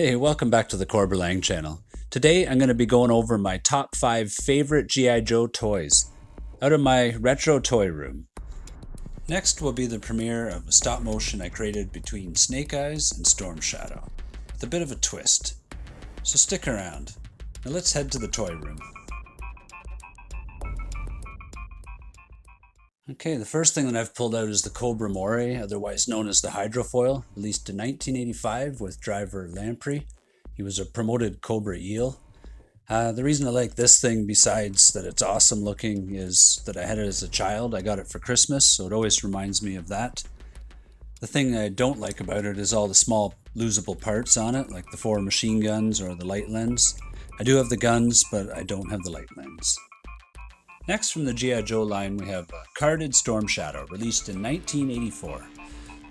Hey, welcome back to the Corber Lang channel. Today I'm going to be going over my top 5 favorite G.I. Joe toys out of my retro toy room. Next will be the premiere of a stop motion I created between Snake Eyes and Storm Shadow, with a bit of a twist. So stick around. Now let's head to the toy room. Okay, the first thing that I've pulled out is the Cobra Moray, otherwise known as the Hydrofoil, released in 1985 with driver Lamprey. He was a promoted Cobra eel. The reason I like this thing, besides that it's awesome looking, is that I had it as a child. I got it for Christmas, so it always reminds me of that. The thing I don't like about it is all the small losable parts on it, like the 4 machine guns or the light lens. I do have the guns, but I don't have the light lens. Next from the G.I. Joe line we have Carded Storm Shadow, released in 1984.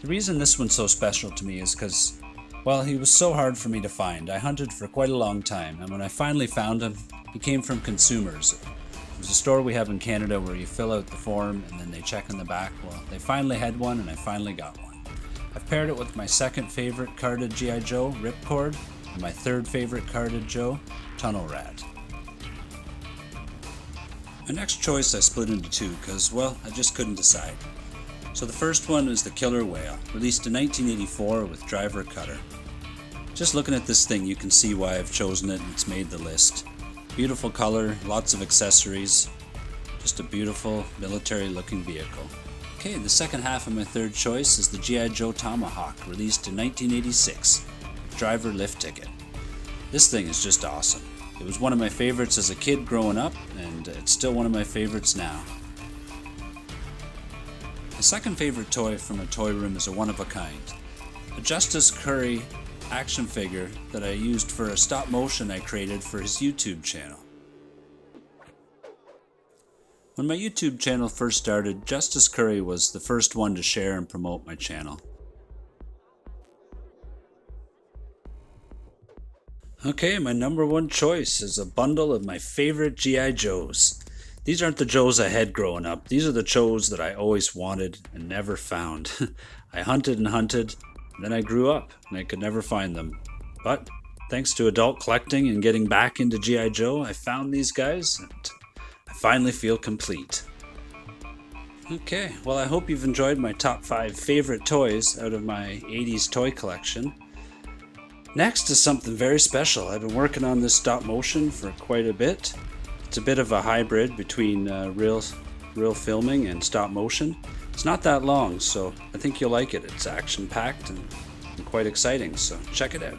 The reason this one's so special to me is because, well, he was so hard for me to find. I hunted for quite a long time, and when I finally found him, he came from Consumers. It was a store we have in Canada where you fill out the form and then they check in the back. Well, they finally had one and I finally got one. I've paired it with my second favorite carded G.I. Joe, Ripcord, and my third favorite carded Joe, Tunnel Rat. My next choice I split into two because, well, I just couldn't decide. So the first one is the Killer Whale, released in 1984 with driver Cutter. Just looking at this thing you can see why I've chosen it and it's made the list. Beautiful color, lots of accessories, just a beautiful military looking vehicle. Okay, the second half of my third choice is the G.I. Joe Tomahawk, released in 1986, driver lift ticket. This thing is just awesome. It was one of my favorites as a kid growing up, and it's still one of my favorites now. My second favorite toy from a toy room is a one-of-a-kind. A Justice Curry action figure that I used for a stop motion I created for his YouTube channel. When my YouTube channel first started, Justice Curry was the first one to share and promote my channel. Okay, my number one choice is a bundle of my favorite G.I. Joes. These aren't the Joes I had growing up. These are the Joes that I always wanted and never found. I hunted and hunted, and then I grew up and I could never find them. But thanks to adult collecting and getting back into G.I. Joe, I found these guys and I finally feel complete. Okay, well, I hope you've enjoyed my top 5 favorite toys out of my 80s toy collection. Next is something very special. I've been working on this stop motion for quite a bit. It's a bit of a hybrid between real filming and stop motion. It's not that long, so I think you'll like it. It's action-packed and quite exciting, so check it out.